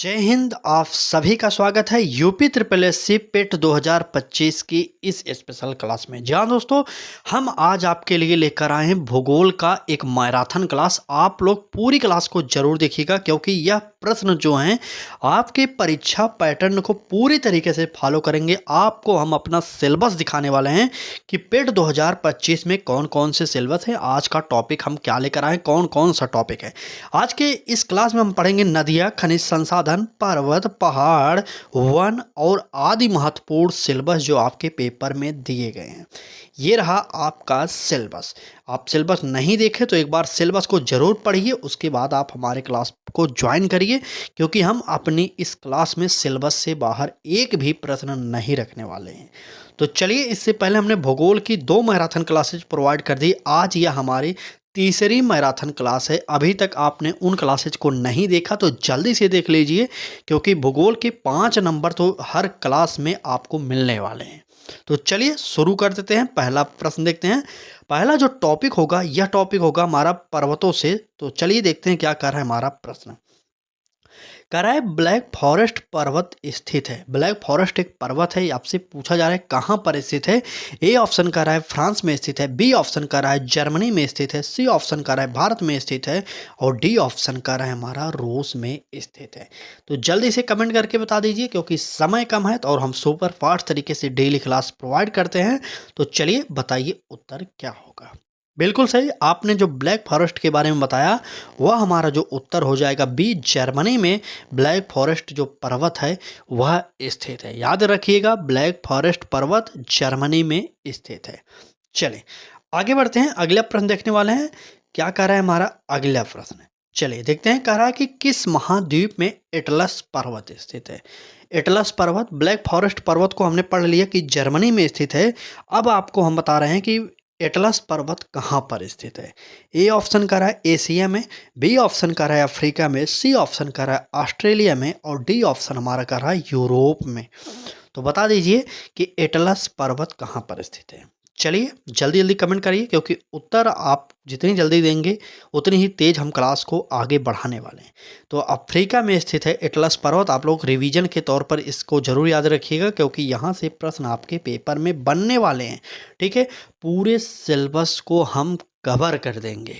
जय हिंद। आप सभी का स्वागत है यूपी ट्रिपल एस सी पेट 2025 की इस स्पेशल क्लास में। जहाँ दोस्तों हम आज आपके लिए लेकर आए हैं भूगोल का एक मैराथन क्लास। आप लोग पूरी क्लास को जरूर देखिएगा क्योंकि यह प्रश्न जो हैं आपके परीक्षा पैटर्न को पूरी तरीके से फॉलो करेंगे। आपको हम अपना सिलेबस दिखाने वाले हैं कि पेट 2025 में कौन कौन से सिलेबस हैं, आज का टॉपिक हम क्या लेकर आए, कौन कौन सा टॉपिक है। आज के इस क्लास में हम पढ़ेंगे नदियाँ, खनिज संसाधन, पर्वत, पहाड़, वन और आदि महत्वपूर्ण सिलेबस जो आपके पेपर में दिए गए हैं। ये रहा आपका सिलेबस। आप सिलेबस नहीं देखे तो एक बार सिलेबस को जरूर पढ़िए, उसके बाद आप हमारे क्लास को ज्वाइन करिए क्योंकि हम अपनी इस क्लास में सिलेबस से बाहर एक भी प्रश्न नहीं रखने वाले हैं। तो चलिए, इससे पहले हमने भूगोल की 2 मैराथन क्लासेज प्रोवाइड कर दी। आज यह हमारी तीसरी मैराथन क्लास है। अभी तक आपने उन क्लासेज को नहीं देखा तो जल्दी से देख लीजिए क्योंकि भूगोल के 5 नंबर तो हर क्लास में आपको मिलने वाले हैं। तो चलिए शुरू कर देते हैं। पहला प्रश्न देखते हैं। पहला जो टॉपिक होगा यह टॉपिक होगा हमारा पर्वतों से। तो चलिए देखते हैं क्या कर रहा है हमारा प्रश्न। कह रहा है ब्लैक फॉरेस्ट पर्वत स्थित है। ब्लैक फॉरेस्ट एक पर्वत है। आपसे पूछा जा रहा है कहाँ पर स्थित है। ए ऑप्शन कर रहा है फ्रांस में स्थित है, बी ऑप्शन कर रहा है जर्मनी में स्थित है, सी ऑप्शन कर रहा है भारत में स्थित है और डी ऑप्शन कर रहा है हमारा रूस में स्थित है। तो जल्दी से कमेंट करके बता दीजिए क्योंकि समय कम है और हम सुपर फास्ट तरीके से डेली क्लास प्रोवाइड करते हैं। तो चलिए बताइए उत्तर क्या होगा। बिल्कुल सही, आपने जो ब्लैक फॉरेस्ट के बारे में बताया वह हमारा जो उत्तर हो जाएगा बी, जर्मनी में ब्लैक फॉरेस्ट जो पर्वत है वह स्थित है। याद रखिएगा ब्लैक फॉरेस्ट पर्वत जर्मनी में स्थित है। चलिए आगे बढ़ते हैं, अगला प्रश्न देखने वाले हैं। क्या कह रहा है हमारा अगला प्रश्न। चलिए देखते हैं। कह रहा है कि किस महाद्वीप में एटलस पर्वत स्थित है। एटलस पर्वत, ब्लैक फॉरेस्ट पर्वत को हमने पढ़ लिया कि जर्मनी में स्थित है। अब आपको हम बता रहे हैं कि एटलस पर्वत कहाँ पर स्थित है। ए ऑप्शन कर रहा है एशिया में, बी ऑप्शन कर रहा है अफ्रीका में, सी ऑप्शन कर रहा है ऑस्ट्रेलिया में और डी ऑप्शन हमारा कर रहा है यूरोप में। तो बता दीजिए कि एटलस पर्वत कहाँ पर स्थित है। चलिए जल्दी जल्दी कमेंट करिए क्योंकि उत्तर आप जितनी जल्दी देंगे उतनी ही तेज हम क्लास को आगे बढ़ाने वाले हैं। तो अफ्रीका में स्थित है एटलस पर्वत। आप लोग रिवीजन के तौर पर इसको जरूर याद रखिएगा क्योंकि यहाँ से प्रश्न आपके पेपर में बनने वाले हैं। ठीक है, पूरे सिलेबस को हम कवर कर देंगे।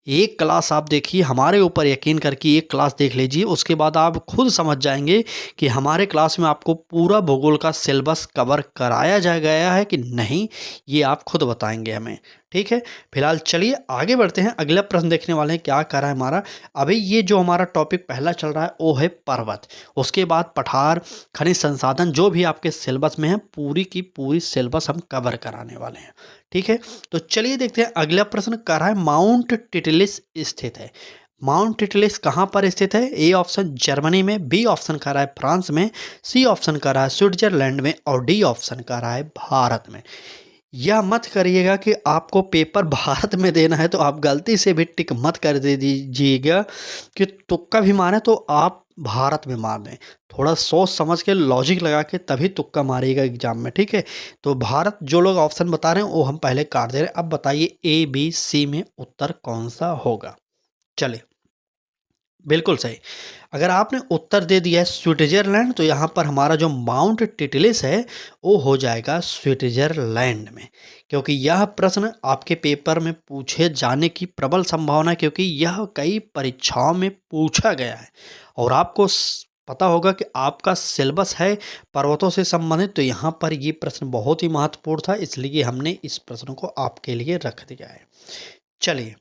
एक क्लास आप देखिए, हमारे ऊपर यकीन करके एक क्लास देख लीजिए, उसके बाद आप खुद समझ जाएंगे कि हमारे क्लास में आपको पूरा भूगोल का सिलेबस कवर कराया जा गया है कि नहीं, ये आप खुद बताएंगे हमें। ठीक है, फिलहाल चलिए आगे बढ़ते हैं। अगला प्रश्न देखने वाले हैं। क्या कर रहा है हमारा, अभी ये जो हमारा टॉपिक पहला चल रहा है वो है पर्वत, उसके बाद पठार, खनिज संसाधन, जो भी आपके सिलेबस में है पूरी की पूरी सिलेबस हम कवर कराने वाले हैं। ठीक है, तो चलिए देखते हैं। अगला प्रश्न कर रहा है माउंट टिटलिस स्थित है। माउंट टिटलिस कहाँ पर स्थित है। ए ऑप्शन जर्मनी में, बी ऑप्शन कर रहा है फ्रांस में, सी ऑप्शन कर रहा है स्विट्जरलैंड में और डी ऑप्शन कर रहा है भारत में। यह मत करिएगा कि आपको पेपर भारत में देना है तो आप गलती से भी टिक मत कर दे दीजिएगा कि तुक्का भी मारे तो आप भारत में मार दें। थोड़ा सोच समझ के लॉजिक लगा के तभी तुक्का मारिएगा एग्जाम में। ठीक है, तो भारत जो लोग ऑप्शन बता रहे हैं वो हम पहले काट दे रहे हैं। अब बताइए ए बी सी में उत्तर कौन सा होगा। चलिए बिल्कुल सही, अगर आपने उत्तर दे दिया है स्विट्जरलैंड तो यहाँ पर हमारा जो माउंट टिटलिस है वो हो जाएगा स्विट्जरलैंड में क्योंकि यह प्रश्न आपके पेपर में पूछे जाने की प्रबल संभावना है क्योंकि यह कई परीक्षाओं में पूछा गया है और आपको पता होगा कि आपका सिलेबस है पर्वतों से संबंधित। तो यहाँ पर ये प्रश्न बहुत ही महत्वपूर्ण था, इसलिए हमने इस प्रश्न को आपके लिए रख दिया है। चलिए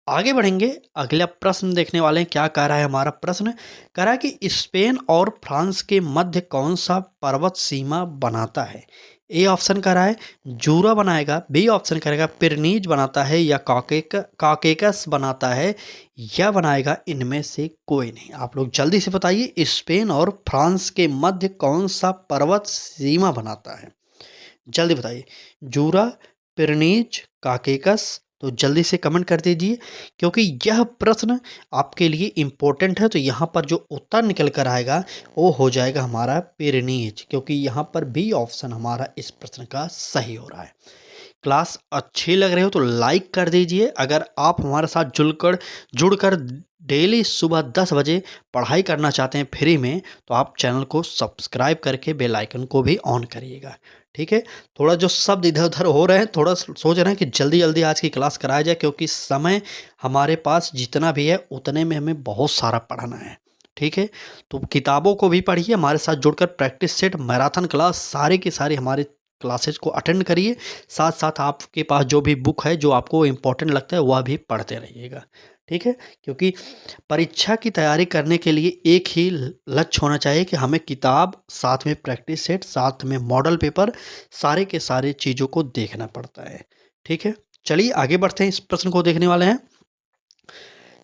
आगे बढ़ेंगे, अगला प्रश्न देखने वाले हैं। क्या कह रहा है हमारा प्रश्न, कह रहा है कि स्पेन और फ्रांस के मध्य कौन सा पर्वत सीमा बनाता है। ए ऑप्शन कह रहा है जूरा बनाएगा, बी ऑप्शन करेगा पिरनीज बनाता है या काकेकस बनाता है या बनाएगा इनमें से कोई नहीं। आप लोग जल्दी से बताइए स्पेन और फ्रांस के मध्य कौन सा पर्वत सीमा बनाता है। जल्दी बताइए, जूरा, पिरनीज, काकेकस। तो जल्दी से कमेंट कर दीजिए क्योंकि यह प्रश्न आपके लिए इम्पोर्टेंट है। तो यहाँ पर जो उत्तर निकल कर आएगा वो हो जाएगा हमारा पिरनीज क्योंकि यहाँ पर बी ऑप्शन हमारा इस प्रश्न का सही हो रहा है। क्लास अच्छी लग रही हो तो लाइक कर दीजिए। अगर आप हमारे साथ जुड़कर डेली सुबह 10 बजे पढ़ाई करना चाहते हैं फ्री में, तो आप चैनल को सब्सक्राइब करके बेल आइकन को भी ऑन करिएगा। ठीक है, थोड़ा जो शब्द इधर-उधर हो रहे हैं, थोड़ा सोच रहे हैं कि जल्दी-जल्दी आज की क्लास कराया जाए, क्योंकि समय हमारे पास जितना भी है उतने में हमें बहुत सारा पढ़ना है। ठीक है, तो किताबों को भी पढ़िए, हमारे साथ जुड़कर प्रैक्टिस सेट, मैराथन क्लास सारे की सारी हमारे क्लासेस को अटेंड करिए। साथ-साथ आपके पास जो भी बुक है, जो आपको इम्पोर्टेंट लगता है, वह भी पढ़ते रहिएगा। ठीक है, क्योंकि परीक्षा की तैयारी करने के लिए एक ही लक्ष्य होना चाहिए कि हमें किताब, साथ में प्रैक्टिस सेट, साथ में मॉडल पेपर, सारे के सारे चीज़ों को देखना पड़ता है। ठीक है, चलिए आगे बढ़ते हैं, इस प्रश्न को देखने वाले हैं।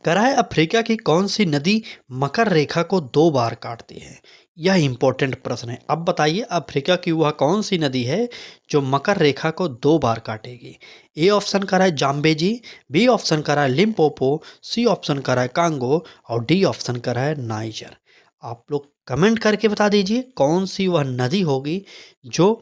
कराए अफ्रीका की कौन सी नदी मकर रेखा को 2 बार काटती है? यह इंपॉर्टेंट प्रश्न है। अब बताइए, अफ्रीका की वह कौन सी नदी है जो मकर रेखा को 2 बार काटेगी? ए ऑप्शन करा है जाम्बेजी, बी ऑप्शन करा है लिम्पोपो, सी ऑप्शन करा है कांगो और डी ऑप्शन करा है नाइजर। आप लोग कमेंट करके बता दीजिए कौन सी वह नदी होगी जो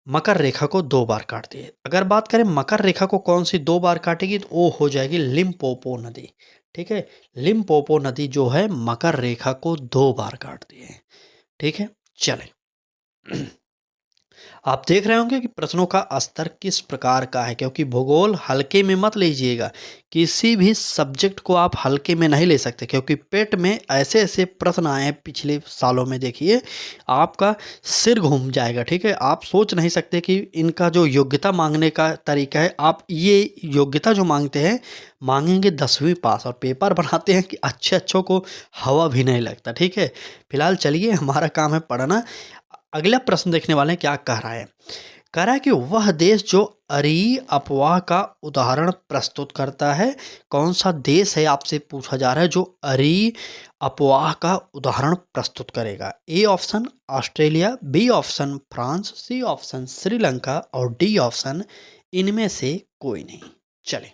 मकर रेखा को 2 बार काटती है। अगर बात करें मकर रेखा को कौन सी 2 बार काटेगी, तो वो हो जाएगी लिम्पोपो नदी। ठीक है, लिम्पोपो नदी जो है मकर रेखा को 2 बार काटती है। ठीक है, चलें। आप देख रहे होंगे कि प्रश्नों का स्तर किस प्रकार का है, क्योंकि भूगोल हल्के में मत लीजिएगा। किसी भी सब्जेक्ट को आप हल्के में नहीं ले सकते, क्योंकि पेट में ऐसे ऐसे प्रश्न आए हैं पिछले सालों में, देखिए आपका सिर घूम जाएगा। ठीक है, आप सोच नहीं सकते कि इनका जो योग्यता मांगने का तरीका है, आप ये योग्यता जो मांगते हैं, मांगेंगे 10वीं पास और पेपर बनाते हैं कि अच्छे अच्छों को हवा भी नहीं लगता। ठीक है, फिलहाल चलिए, हमारा काम है पढ़ना। अगला प्रश्न देखने वाले हैं, क्या कह रहा है? कह रहा है कि वह देश जो अरी अफवाह का उदाहरण प्रस्तुत करता है, कौन सा देश है आपसे पूछा जा रहा है जो अरी अफवाह का उदाहरण प्रस्तुत करेगा? A option Australia, B option France, C option Sri और डी ऑप्शन इनमें से कोई नहीं। चले,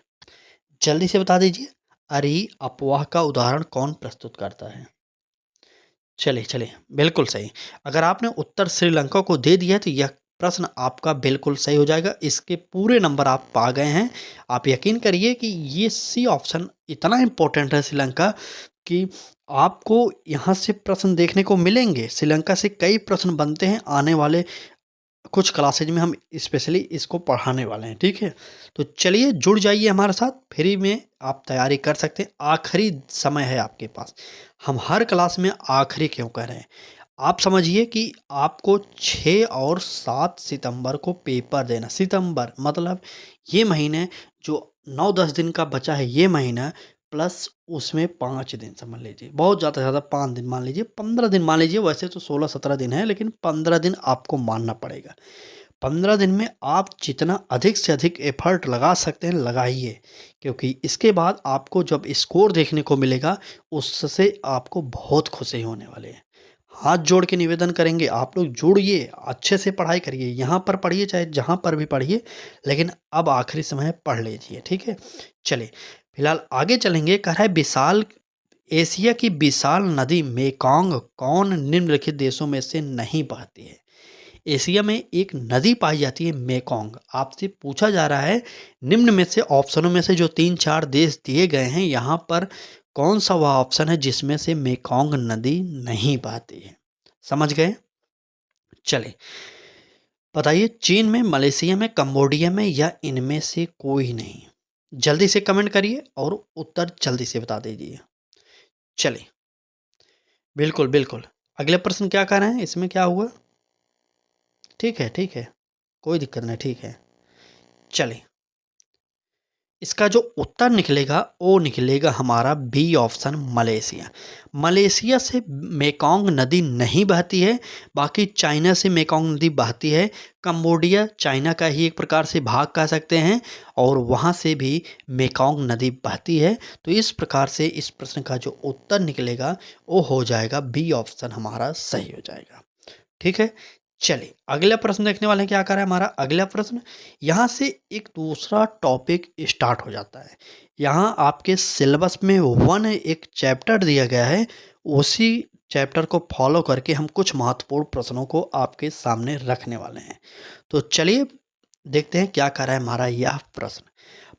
जल्दी से बता दीजिए, अरी अफवाह का उदाहरण कौन प्रस्तुत करता है? चलिए, चलिए, बिल्कुल सही। अगर आपने उत्तर श्रीलंका को दे दिया तो यह प्रश्न आपका बिल्कुल सही हो जाएगा। इसके पूरे नंबर आप पा गए हैं। आप यकीन करिए कि ये सी ऑप्शन इतना इम्पोर्टेंट है श्रीलंका कि आपको यहाँ से प्रश्न देखने को मिलेंगे। श्रीलंका से कई प्रश्न बनते हैं, आने वाले कुछ क्लासेज में हम स्पेशली इसको पढ़ाने वाले हैं। ठीक है, तो चलिए जुड़ जाइए हमारे साथ, फ्री में आप तैयारी कर सकते हैं। आखिरी समय है आपके पास। हम हर क्लास में आखिरी क्यों कह रहे हैं, आप समझिए कि आपको 6 और 7 सितंबर को पेपर देना। सितंबर मतलब ये महीने जो 9-10 दिन का बचा है, ये महीना प्लस उसमें 5 दिन समझ लीजिए, बहुत ज़्यादा से ज़्यादा 5 दिन मान लीजिए, 15 दिन मान लीजिए। वैसे तो 16-17 दिन है, लेकिन 15 दिन आपको मानना पड़ेगा। 15 दिन में आप जितना अधिक से अधिक एफर्ट लगा सकते हैं लगाइए, क्योंकि इसके बाद आपको जब स्कोर देखने को मिलेगा, उससे आपको बहुत खुशी होने वाली है। हाथ जोड़ के निवेदन करेंगे, आप लोग जुड़िए, अच्छे से पढ़ाई करिए, यहाँ पर पढ़िए चाहे जहाँ पर भी पढ़िए, लेकिन अब आखिरी समय है, पढ़ लीजिए। ठीक है, चलिए फिलहाल आगे चलेंगे। कह रहा है विशाल एशिया की विशाल नदी मेकोंग कौन निम्नलिखित देशों में से नहीं बहती है? एशिया में एक नदी पाई जाती है मेकोंग। आपसे पूछा जा रहा है निम्न में से ऑप्शनों में से जो 3-4 देश दिए गए हैं, यहाँ पर कौन सा वह ऑप्शन है जिसमें से मेकोंग नदी नहीं बहती है? समझ गए? चले, बताइए, चीन में, मलेशिया में, कंबोडिया में या इनमें से कोई नहीं? जल्दी से कमेंट करिए और उत्तर जल्दी से बता दीजिए। चलिए, बिल्कुल बिल्कुल। अगले प्रश्न क्या कह रहे हैं, इसमें क्या हुआ? ठीक है, ठीक है, कोई दिक्कत नहीं, ठीक है। चलिए, इसका जो उत्तर निकलेगा वो निकलेगा हमारा बी ऑप्शन मलेशिया। मलेशिया से मेकोंग नदी नहीं बहती है, बाकी चाइना से मेकोंग नदी बहती है। कंबोडिया चाइना का ही एक प्रकार से भाग कह सकते हैं, और वहाँ से भी मेकोंग नदी बहती है। तो इस प्रकार से इस प्रश्न का जो उत्तर निकलेगा वो हो जाएगा बी ऑप्शन हमारा सही हो जाएगा। ठीक है, चलिए अगला प्रश्न देखने वाले हैं। क्या कर रहा है हमारा अगला प्रश्न? यहाँ से एक दूसरा टॉपिक स्टार्ट हो जाता है। यहाँ आपके सिलेबस में एक चैप्टर दिया गया है, उसी चैप्टर को फॉलो करके हम कुछ महत्वपूर्ण प्रश्नों को आपके सामने रखने वाले हैं। तो चलिए देखते हैं क्या कर रहा है हमारा यह प्रश्न।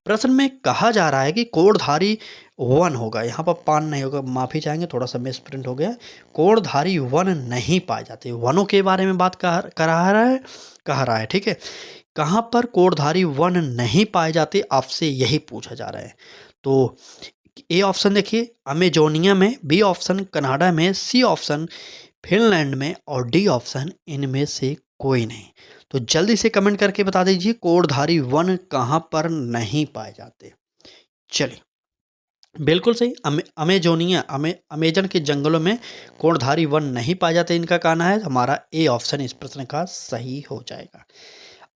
प्रश्न में कहा जा रहा है कि कोड़धारी वन होगा, यहाँ पर पान नहीं होगा, माफ़ी चाहेंगे थोड़ा सा मिस प्रिंट हो गया। कोणधारी वन नहीं पाए जाते, वनों के बारे में बात कह रहा है, ठीक है। कहाँ पर कोणधारी वन नहीं पाए जाते, आपसे यही पूछा जा रहा है। तो ए ऑप्शन देखिए अमेजोनिया में, बी ऑप्शन कनाडा में, सी ऑप्शन फिनलैंड में और डी ऑप्शन इनमें से कोई नहीं। तो जल्दी से कमेंट करके बता दीजिए कोणधारी वन कहाँ पर नहीं पाए जाते। चलिए, बिल्कुल सही, अमेजन के जंगलों में कोणधारी वन नहीं पाए जाते, इनका कहना है। हमारा ए ऑप्शन इस प्रश्न का सही हो जाएगा।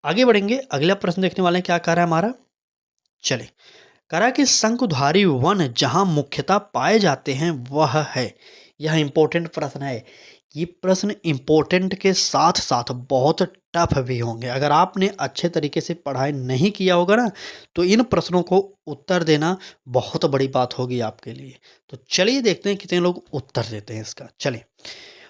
आगे बढ़ेंगे, अगला प्रश्न देखने वाले हैं, क्या कह रहा है हमारा। चलिए, कह रहा है कि शंकुधारी वन जहां मुख्यतः पाए जाते हैं वह है, यह इंपॉर्टेंट प्रश्न है। ये प्रश्न इंपॉर्टेंट के साथ साथ बहुत टफ भी होंगे। अगर आपने अच्छे तरीके से पढ़ाई नहीं किया होगा ना, तो इन प्रश्नों को उत्तर देना बहुत बड़ी बात होगी आपके लिए। तो चलिए देखते हैं कितने लोग उत्तर देते हैं इसका। चलिए,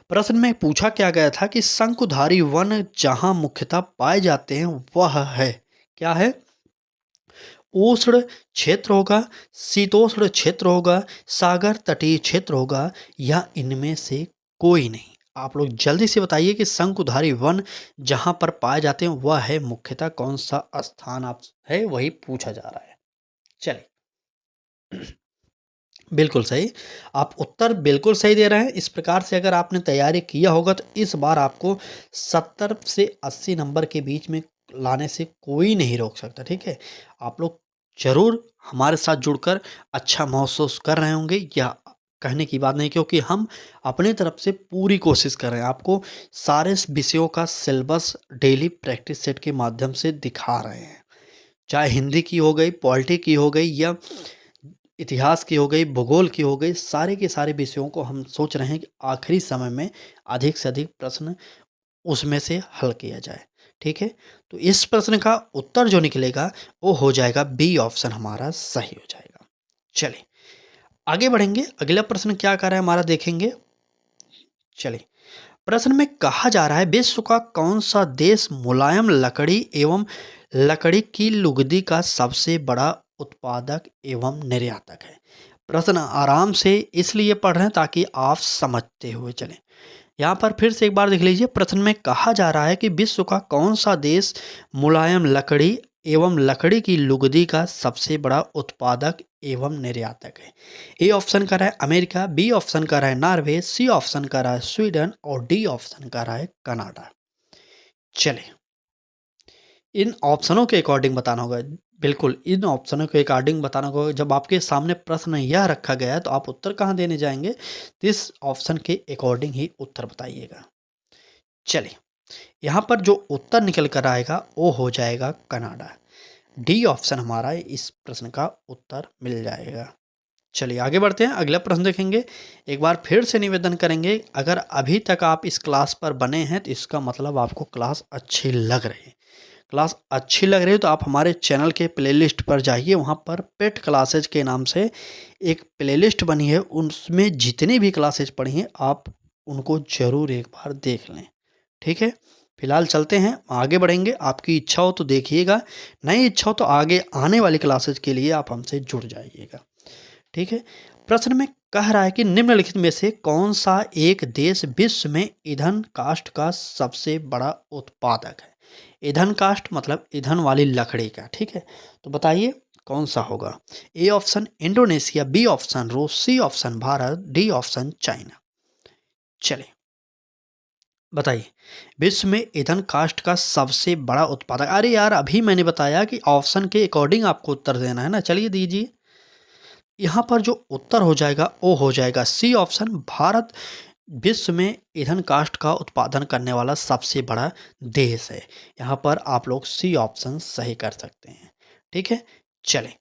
प्रश्न में पूछा क्या गया था कि शंकुधारी वन जहां मुख्यतः पाए जाते हैं वह है, क्या है। उष्ण क्षेत्र होगा, शीतोष्ण क्षेत्र होगा, सागर तटीय क्षेत्र होगा, या इनमें से कोई नहीं। आप लोग जल्दी से बताइए कि शंकुधारी वन जहां पर पाए जाते हैं वह है मुख्यतः कौन सा स्थान आप है, वही पूछा जा रहा है। चलिए, बिल्कुल सही, आप उत्तर बिल्कुल सही दे रहे हैं। इस प्रकार से अगर आपने तैयारी किया होगा तो इस बार आपको 70 से 80 नंबर के बीच में लाने से कोई नहीं रोक सकता, ठीक है। आप लोग जरूर हमारे साथ जुड़कर अच्छा महसूस कर रहे होंगे, या कहने की बात नहीं, क्योंकि हम अपनी तरफ से पूरी कोशिश कर रहे हैं, आपको सारे विषयों का सिलेबस डेली प्रैक्टिस सेट के माध्यम से दिखा रहे हैं। चाहे हिंदी की हो गई, पॉलिटी की हो गई, या इतिहास की हो गई, भूगोल की हो गई, सारे के सारे विषयों को हम सोच रहे हैं कि आखिरी समय में अधिक से अधिक प्रश्न उसमें से हल किया जाए, ठीक है। तो इस प्रश्न का उत्तर जो निकलेगा वो हो जाएगा बी ऑप्शन, हमारा सही हो जाएगा। चलिए, आगे बढ़ेंगे, अगला प्रश्न क्या कर रहा है हमारा देखेंगे। चलिए, प्रश्न में कहा जा रहा है विश्व का कौन सा देश मुलायम लकड़ी एवं लकड़ी की लुगदी का सबसे बड़ा उत्पादक एवं निर्यातक है। प्रश्न आराम से इसलिए पढ़ रहे हैं ताकि आप समझते हुए चलें। यहाँ पर फिर से एक बार देख लीजिए, प्रश्न में कहा जा रहा है कि विश्व का कौन सा देश मुलायम लकड़ी एवं लकड़ी की लुगदी का सबसे बड़ा उत्पादक एवं निर्यातक है। ए ऑप्शन का रहा है अमेरिका, बी ऑप्शन का रहा है नॉर्वे, सी ऑप्शन का रहा है स्वीडन और डी ऑप्शन का रहा है कनाडा। चलिए, इन ऑप्शनों के अकॉर्डिंग बताना होगा, बिल्कुल इन ऑप्शनों के अकॉर्डिंग बताना होगा। जब आपके सामने प्रश्न यह रखा गया है तो आप उत्तर कहाँ देने जाएंगे, तो इस ऑप्शन के अकॉर्डिंग ही उत्तर बताइएगा। चलिए, यहाँ पर जो उत्तर निकल कर आएगा वो हो जाएगा कनाडा। डी ऑप्शन हमारा इस प्रश्न का उत्तर मिल जाएगा। चलिए, आगे बढ़ते हैं, अगला प्रश्न देखेंगे। एक बार फिर से निवेदन करेंगे, अगर अभी तक आप इस क्लास पर बने हैं तो इसका मतलब आपको क्लास अच्छी लग रही है। क्लास अच्छी लग रही है तो आप हमारे चैनल के प्लेलिस्ट पर जाइए, वहाँ पर पेट क्लासेज के नाम से एक प्लेलिस्ट बनी है, उसमें जितनी भी क्लासेज पढ़ी हैं आप उनको ज़रूर एक बार देख लें, ठीक है। फिलहाल चलते हैं, आगे बढ़ेंगे। आपकी इच्छा हो तो देखिएगा, नहीं इच्छा हो तो आगे आने वाली क्लासेज के लिए आप हमसे जुड़ जाइएगा, ठीक है। प्रश्न में कह रहा है कि निम्नलिखित में से कौन सा एक देश विश्व में ईंधन काष्ठ का सबसे बड़ा उत्पादक है। ईंधन काष्ठ मतलब ईंधन वाली लकड़ी का, ठीक है। तो बताइए कौन सा होगा। A option Indonesia, B option रूस, C option Bharat, D option China. चलिए, बताइए विश्व में ईंधन काष्ठ का सबसे बड़ा उत्पादक। अरे यार, अभी मैंने बताया कि ऑप्शन के अकॉर्डिंग आपको उत्तर देना है ना। चलिए दीजिए, यहाँ पर जो उत्तर हो जाएगा वो हो जाएगा सी ऑप्शन, भारत विश्व में ईंधन काष्ठ का उत्पादन करने वाला सबसे बड़ा देश है। यहाँ पर आप लोग सी ऑप्शन सही कर सकते हैं, ठीक है। चलें,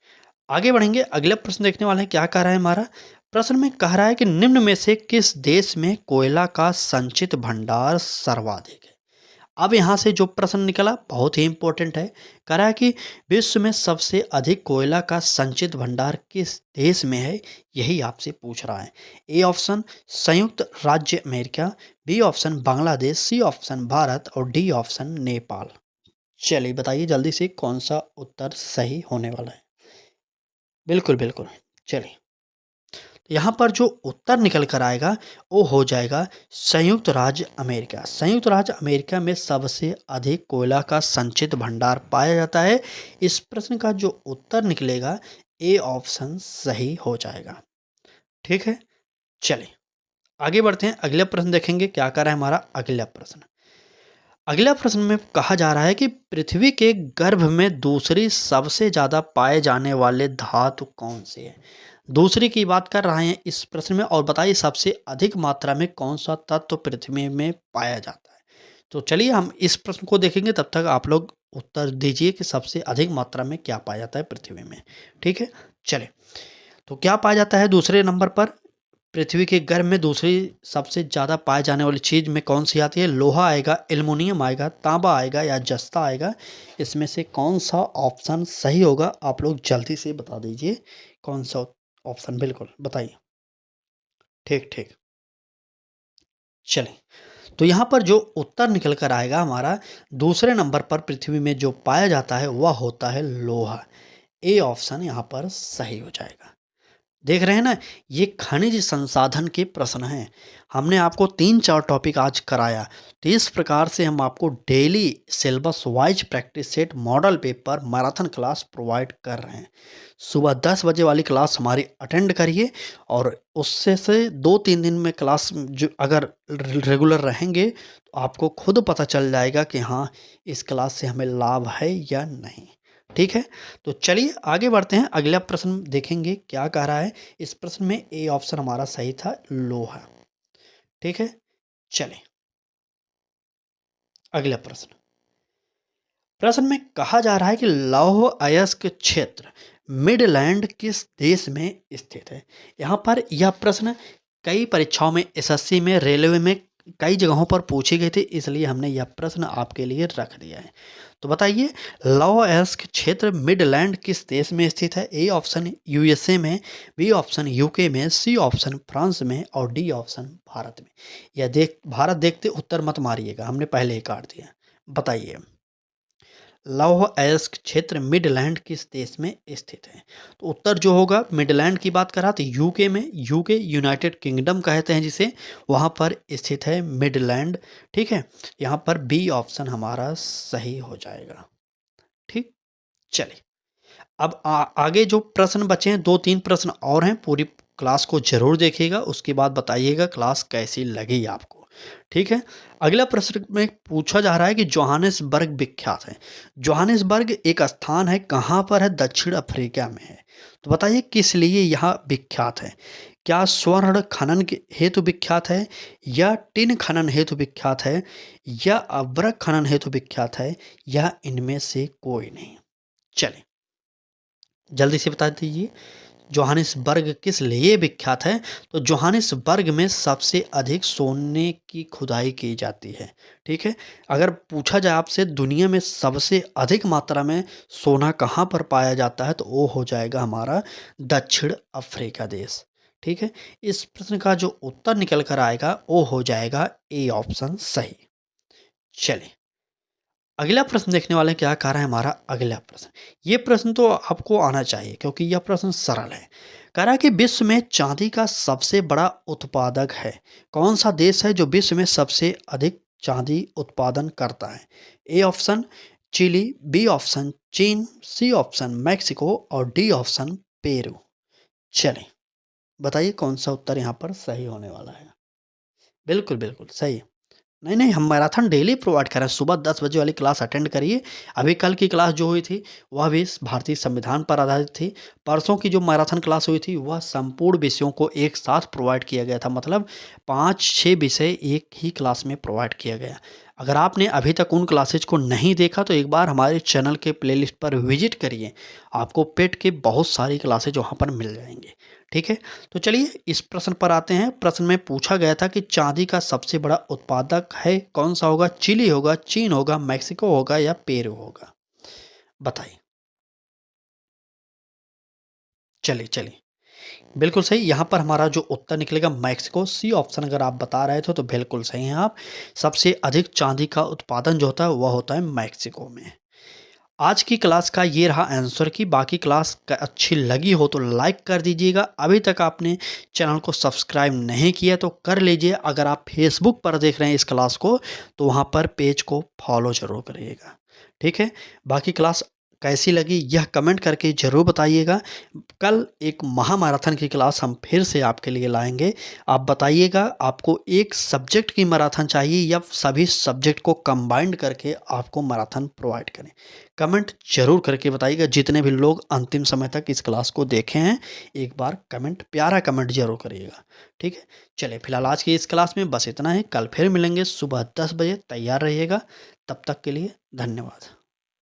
आगे बढ़ेंगे, अगला प्रश्न देखने वाले हैं, क्या कह रहा है हमारा। प्रश्न में कह रहा है कि निम्न में से किस देश में कोयला का संचित भंडार सर्वाधिक है। अब यहाँ से जो प्रश्न निकला बहुत ही इंपॉर्टेंट है। कह रहा है कि विश्व में सबसे अधिक कोयला का संचित भंडार किस देश में है, यही आपसे पूछ रहा है। ए ऑप्शन संयुक्त राज्य अमेरिका, B option Bangladesh, C option Bharat और डी ऑप्शन नेपाल। चलिए बताइए जल्दी से कौन सा उत्तर सही होने वाला है। बिल्कुल बिल्कुल, चलिए यहाँ पर जो उत्तर निकल कर आएगा वो हो जाएगा संयुक्त राज्य अमेरिका। संयुक्त राज्य अमेरिका में सबसे अधिक कोयला का संचित भंडार पाया जाता है। इस प्रश्न का जो उत्तर निकलेगा ए ऑप्शन सही हो जाएगा। ठीक है, चलिए आगे बढ़ते हैं। अगला प्रश्न देखेंगे क्या कर रहा है हमारा अगला प्रश्न। अगला प्रश्न में कहा जा रहा है कि पृथ्वी के गर्भ में दूसरी सबसे ज़्यादा पाए जाने वाले धातु कौन से है। दूसरी की बात कर रहे हैं इस प्रश्न में, और बताइए सबसे अधिक मात्रा में कौन सा तत्व पृथ्वी में पाया जाता है। तो चलिए हम इस प्रश्न को देखेंगे, तब तक आप लोग उत्तर दीजिए कि सबसे अधिक मात्रा में क्या पाया जाता है पृथ्वी में। ठीक है, चले तो क्या पाया जाता है दूसरे नंबर पर पृथ्वी के गर्भ में दूसरी सबसे ज़्यादा पाए जाने वाली चीज़ में कौन सी आती है। लोहा आएगा, एल्युमिनियम आएगा, तांबा आएगा या जस्ता आएगा। इसमें से कौन सा ऑप्शन सही होगा आप लोग जल्दी से बता दीजिए। कौन सा ऑप्शन, बिल्कुल बताइए। ठीक ठीक, चलें तो यहाँ पर जो उत्तर निकल कर आएगा हमारा दूसरे नंबर पर पृथ्वी में जो पाया जाता है वह होता है लोहा। ए ऑप्शन यहाँ पर सही हो जाएगा। देख रहे हैं ना, ये खनिज संसाधन के प्रश्न हैं। हमने आपको 3-4 टॉपिक आज कराया, तो इस प्रकार से हम आपको daily syllabus wise practice set model paper marathon class provide कर रहे हैं। सुबह 10 बजे वाली क्लास हमारी अटेंड करिए, और उससे से 2-3 दिन में क्लास जो अगर रेगुलर रहेंगे तो आपको खुद पता चल जाएगा कि हाँ इस क्लास से हमें लाभ है या नहीं। ठीक है, तो चलिए आगे बढ़ते हैं। अगला प्रश्न देखेंगे क्या कह रहा है। इस प्रश्न में ए ऑप्शन हमारा सही था, लोहा। ठीक है, चलें अगला प्रश्न। प्रश्न में कहा जा रहा है कि लौह अयस्क क्षेत्र मिडलैंड किस देश में स्थित है। यहाँ पर यह प्रश्न कई परीक्षाओं में, एसएससी में, रेलवे में कई जगहों पर पूछी गई थी, इसलिए हमने यह प्रश्न आपके लिए रख दिया है। तो बताइए लौह अयस्क क्षेत्र मिडलैंड किस देश में स्थित है। ए ऑप्शन यूएसए में, बी ऑप्शन यूके में, सी ऑप्शन फ्रांस में और डी ऑप्शन भारत में। यह भारत देखते उत्तर मत मारिएगा, हमने पहले ही काट दिया। बताइए लौह अयस्क क्षेत्र मिडलैंड किस देश में स्थित है। तो उत्तर जो होगा, मिडलैंड की बात करा तो यूके में, यूके यूनाइटेड किंगडम कहते हैं जिसे, वहाँ पर स्थित है मिडलैंड। ठीक है, यहाँ पर बी ऑप्शन हमारा सही हो जाएगा। ठीक, चलिए अब आगे जो प्रश्न बचे हैं 2-3 प्रश्न और हैं, पूरी क्लास को जरूर देखिएगा, उसके बाद बताइएगा क्लास कैसी लगी आपको। ठीक है, अगला प्रश्न में पूछा जा रहा है कि जोहानिसबर्ग विख्यात है। जोहानिसबर्ग एक स्थान है, कहाँ पर है, दक्षिण अफ्रीका में है। तो बताइए किस लिए यहाँ विख्यात है। क्या स्वर्ण खनन के हेतु विख्यात है, या टिन खनन हेतु विख्यात है, या अब्रक खनन हेतु विख्यात है, या इनमें से कोई नहीं। चलिए जल्दी से बता दीजिए जोहानिसबर्ग किस लिए विख्यात है। तो जोहानिसबर्ग में सबसे अधिक सोने की खुदाई की जाती है। ठीक है, अगर पूछा जाए आपसे दुनिया में सबसे अधिक मात्रा में सोना कहाँ पर पाया जाता है, तो वो हो जाएगा हमारा दक्षिण अफ्रीका देश। ठीक है, इस प्रश्न का जो उत्तर निकल कर आएगा वो हो जाएगा ए ऑप्शन सही। चलिए अगला प्रश्न देखने वाले हैं क्या कह रहा है हमारा अगला प्रश्न। ये प्रश्न तो आपको आना चाहिए क्योंकि यह प्रश्न सरल है। कह रहा है कि विश्व में चांदी का सबसे बड़ा उत्पादक है। कौन सा देश है जो विश्व में सबसे अधिक चांदी उत्पादन करता है। A option Chile, B option चीन, सी ऑप्शन मैक्सिको और डी ऑप्शन पेरू। चलें बताइए कौन सा उत्तर यहाँ पर सही होने वाला है। बिल्कुल बिल्कुल सही। नहीं नहीं, हम मैराथन डेली प्रोवाइड कर रहे हैं। सुबह 10 बजे वाली क्लास अटेंड करिए। अभी कल की क्लास जो हुई थी वह भी भारतीय संविधान पर आधारित थी। परसों की जो मैराथन क्लास हुई थी वह संपूर्ण विषयों को एक साथ प्रोवाइड किया गया था, मतलब 5-6 विषय एक ही क्लास में प्रोवाइड किया गया। अगर आपने अभी तक उन क्लासेज को नहीं देखा तो एक बार हमारे चैनल के प्लेलिस्ट पर विजिट करिए, आपको पेट के बहुत सारी क्लासेज वहाँ पर मिल जाएंगे। ठीक है, तो चलिए इस प्रश्न पर आते हैं। प्रश्न में पूछा गया था कि चांदी का सबसे बड़ा उत्पादक है कौन सा होगा। चिली होगा, चीन होगा, मैक्सिको होगा या पेरू होगा। बताइए। चलिए चलिए बिल्कुल सही। यहाँ पर हमारा जो उत्तर निकलेगा मैक्सिको, सी ऑप्शन अगर आप बता रहे थे तो बिल्कुल सही हैं आप। सबसे अधिक चांदी का उत्पादन जो होता है वह होता है मैक्सिको में। आज की क्लास का ये रहा आंसर की बाकी क्लास अच्छी लगी हो तो लाइक कर दीजिएगा। अभी तक आपने चैनल को सब्सक्राइब नहीं किया तो कर लीजिए। अगर आप फेसबुक पर देख रहे हैं इस क्लास को तो वहाँ पर पेज को फॉलो ज़रूर करिएगा। ठीक है, बाकी क्लास कैसी लगी यह कमेंट करके ज़रूर बताइएगा। कल एक महामैराथन की क्लास हम फिर से आपके लिए लाएंगे। आप बताइएगा आपको एक सब्जेक्ट की मैराथन चाहिए या सभी सब्जेक्ट को कंबाइंड करके आपको मैराथन प्रोवाइड करें। कमेंट ज़रूर करके बताइएगा। जितने भी लोग अंतिम समय तक इस क्लास को देखे हैं एक बार कमेंट, प्यारा कमेंट ज़रूर करिएगा। ठीक है, चलिए फिलहाल आज की इस क्लास में बस इतना ही। कल फिर मिलेंगे सुबह 10 बजे, तैयार रहिएगा। तब तक के लिए धन्यवाद।